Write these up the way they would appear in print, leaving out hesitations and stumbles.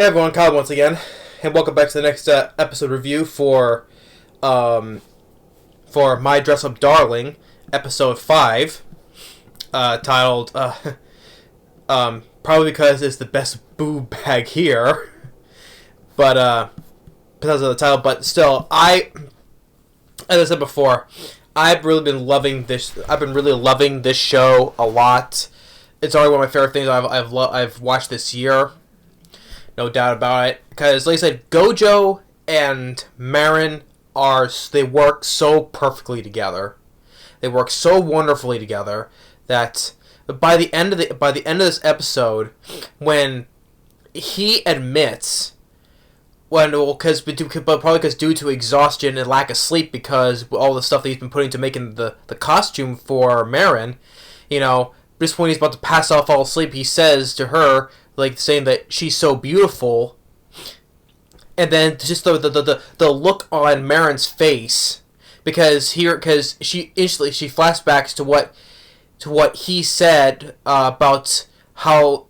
Hey everyone, Kyle once again, and welcome back to the next episode review um, for My Dress Up Darling, episode 5, titled, probably because it's the best boob bag here, but, because of the title, but still, as I said before, I've been really loving this show a lot. It's already one of my favorite things I've watched this year. No doubt about it. Because, like I said, Gojo and Marin they work so perfectly together. They work so wonderfully together that by the end of this episode, when he admits, probably because due to exhaustion and lack of sleep, because all the stuff that he's been putting to making the costume for Marin, just when he's about to pass off all asleep, he says to her, like, saying that she's so beautiful, and then just the look on Marin's face, because she flashbacks to what he said about how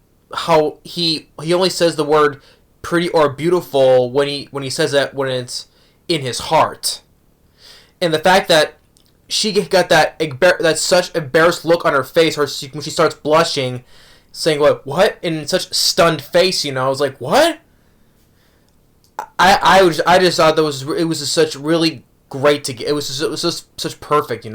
he only says the word pretty or beautiful when he says that when it's in his heart, and the fact that she got that such embarrassed look on her face, when she starts blushing, saying what in such stunned face, I was like, what? I just thought it was just such really great to get. It was just such perfect, and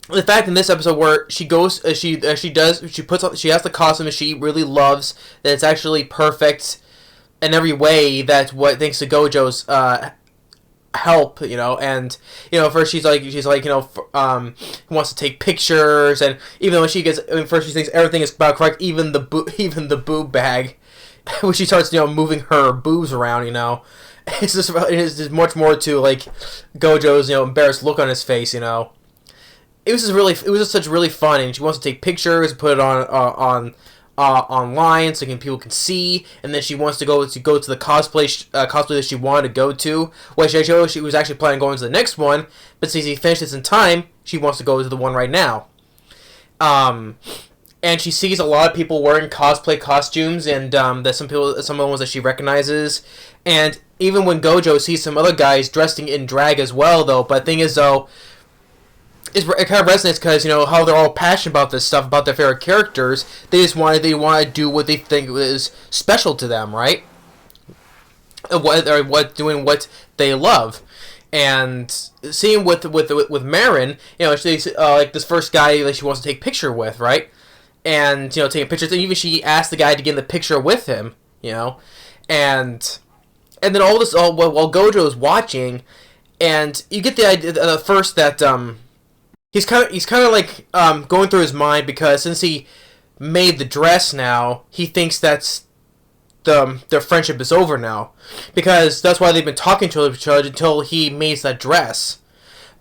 the fact in this episode where she goes, she has the costume that she really loves, that it's actually perfect in every way, that what thanks to Gojo's help, and first she's like wants to take pictures, and even when first she thinks everything is about correct, even the boob bag, when she starts moving her boobs around, it's just much more to like Gojo's embarrassed look on his face. It was just such really fun, and she wants to take pictures, put it on online so people can see, and then she wants to go to the cosplay that she wanted to go to. She was actually planning on going to the next one, but since he finished this in time, she wants to go to the one right now. And she sees a lot of people wearing cosplay costumes, and that some of the ones that she recognizes, and even when Gojo sees some other guys dressing in drag as well, though. But the thing is, though, it kind of resonates because how they're all passionate about this stuff, about their favorite characters. They want to do what they think is special to them, right? Doing what they love, and seeing with Marin, she like this first guy that she wants to take a picture with, right? And taking pictures, and even she asked the guy to get in the picture with him, and then all while Gojo is watching, and you get the idea first that he's kind of like going through his mind, because since he made the dress now, he thinks that's their friendship is over now, because that's why they've been talking to each other until he makes that dress.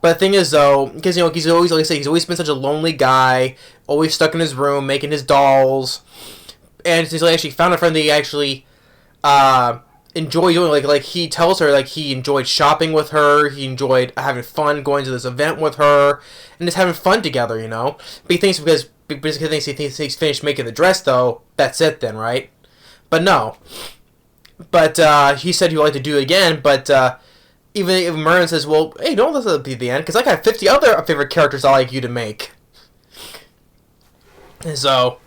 But the thing is, though, because he's always, like I say, he's always been such a lonely guy, always stuck in his room making his dolls, and he's actually found a friend that he actually enjoy doing, like he tells her, like, he enjoyed shopping with her, he enjoyed having fun going to this event with her, and just having fun together, But he thinks because he's finished making the dress, though, that's it then, right? But no. But he said he would like to do it again, but even if Marin says, well, hey, don't let that be the end, because I got 50 other favorite characters I like you to make. And so,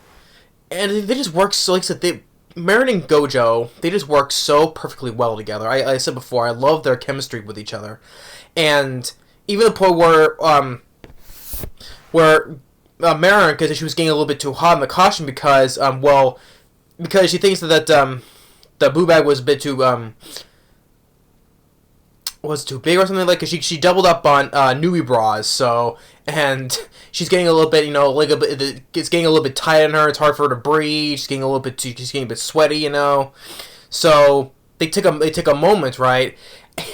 and they just work so, like I said, Marin and Gojo, they just work so perfectly well together. I said before, I love their chemistry with each other. And even the point where Marin, because she was getting a little bit too hot in the costume, because she thinks that the boo bag was a bit too was too big or something, like, cause she doubled up on newbie bras, so, and she's getting a little bit, it's getting a little bit tight on her. It's hard for her to breathe. She's getting a bit sweaty, So they took a moment, right,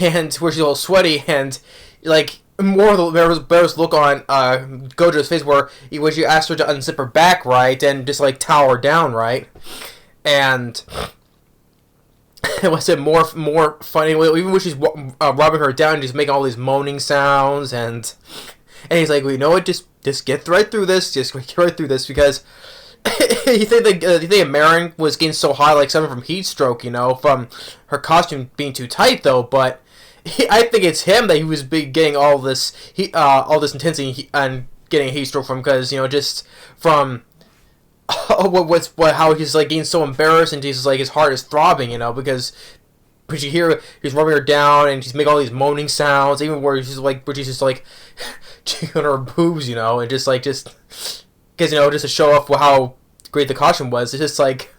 and where she's a little sweaty, and like more of the embarrassed look on Gojo's face, where you asked her to unzip her back, right, and just like towel her down, right, and was it more funny? Even when she's rubbing her down, just making all these moaning sounds, and he's like, well, you know what? Just get right through this. Just get right through this, because you think Marin was getting so hot, like something from heat stroke, from her costume being too tight, though. But I think it's him that he was getting all this intensity and getting a heat stroke from, because just from how he's like getting so embarrassed, and he's like his heart is throbbing, because when you hear he's rubbing her down and she's making all these moaning sounds, even where she's just like checking on her boobs, and just because just to show off how great the costume was. It's just like,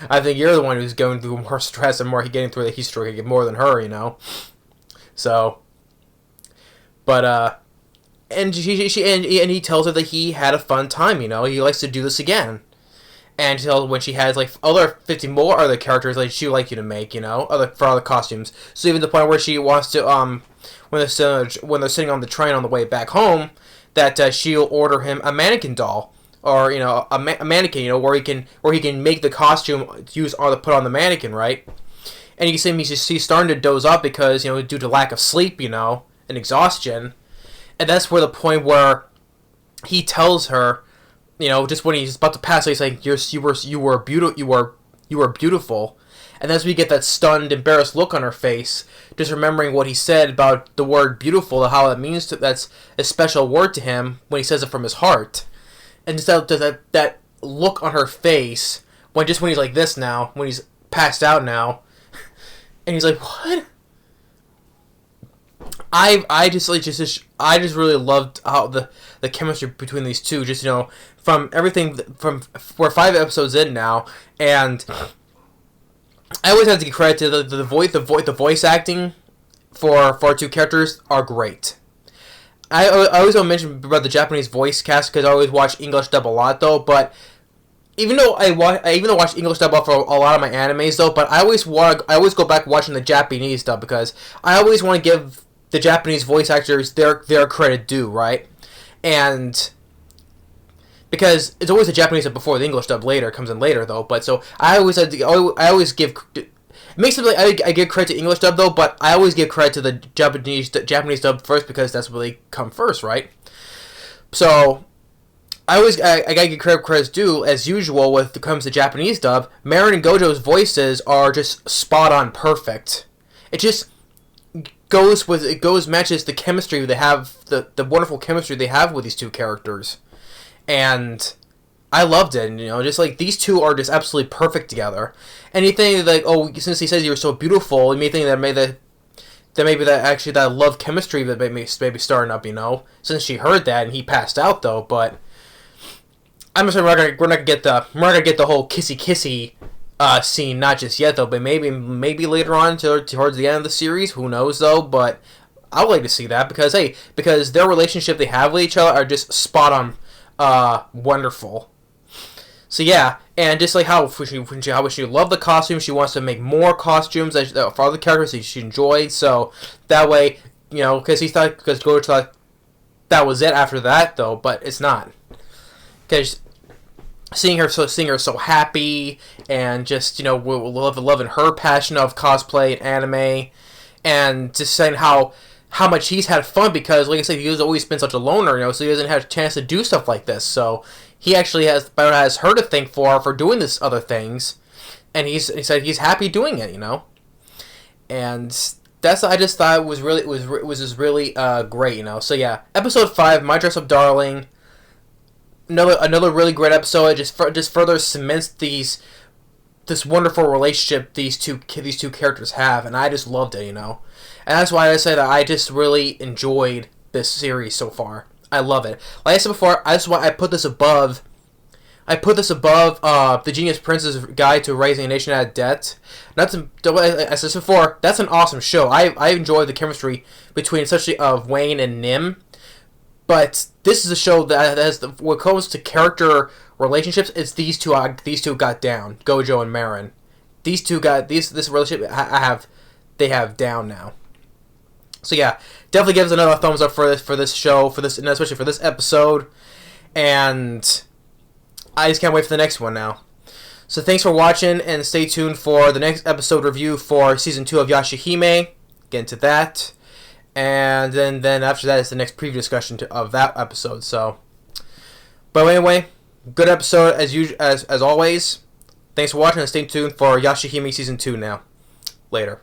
I think you're the one who's going through more stress and more getting through the heat stroke more than her, So, but and he tells her that he had a fun time, he likes to do this again. And when she has like other 50 more other characters like she would like you to make, for other costumes. So even the point where she wants to when they're sitting on the train on the way back home, that she'll order him a mannequin doll, or a mannequin, where he can make the costume use or put on the mannequin, right? And you can see him, he's starting to doze off because due to lack of sleep, and exhaustion. And that's where the point where he tells her, just when he's about to pass, he's like, you were beautiful, and that's when you get that stunned, embarrassed look on her face, just remembering what he said about the word beautiful, how it means that's a special word to him when he says it from his heart, and just that look on her face when he's like this now, when he's passed out now, and he's like, what? I just really loved how the chemistry between these two, just from everything from we're 5 episodes in now, and I always have to give credit to the voice acting for our two characters are great. I always want to mention about the Japanese voice cast because I always watch English dub a lot though, but even though I watch English dub for a lot of my animes though, but I always go back watching the Japanese dub because I always want to give the Japanese voice actors their credit due, right? And because it's always the Japanese dub before the English dub comes in later though, but so I always give it makes it like I give credit to English dub though, but I always give credit to the Japanese dub first because that's where they come first, right? So I gotta give credit's due as usual when it comes to Japanese dub. Marin and Gojo's voices are just spot on perfect. It just matches the chemistry they have, the wonderful chemistry they have with these two characters, and I loved it. And, just like these two are just absolutely perfect together. And you think like, oh, since he says you were so beautiful, you may think that maybe that love chemistry that maybe starting up, since she heard that and he passed out though. But I'm just saying we're not gonna get the whole kissy scene, not just yet though, but maybe later on towards the end of the series, who knows though. But I would like to see that because their relationship they have with each other are just spot on wonderful. So yeah, and just like how she loved the costume, she wants to make more costumes for other characters that she enjoyed, so that way, because Gojo thought that was it after that though, but it's not, because seeing her so happy and just loving her passion of cosplay and anime, and just saying how much he's had fun because, like I said, he's always been such a loner, so he doesn't have a chance to do stuff like this. So he actually has her to thank for doing this other things, and he said he's happy doing it, And that's I just thought it was just really great, So yeah, episode 5, My Dress Up Darling. Another really great episode. It just further cements this wonderful relationship these two characters have, and I just loved it, And that's why I say that I just really enjoyed this series so far. I love it. Like I said before, that's why I put this above. The Genius Prince's Guide to Raising a Nation Out of Debt. As I said before, that's an awesome show. I enjoy the chemistry between, especially of Wayne and Nim. But this is a show that has when it comes to character relationships, it's these two got down. Gojo and Marin. These two got this relationship they have down now. So yeah, definitely give us another thumbs up for this show, and especially for this episode. And I just can't wait for the next one now. So thanks for watching, and stay tuned for the next episode review for Season 2 of Yashahime. Get into that. And then after that is the next preview discussion of that episode. So, but anyway, Good episode as always. Thanks for watching and stay tuned for Yashahime Season 2 now. Later.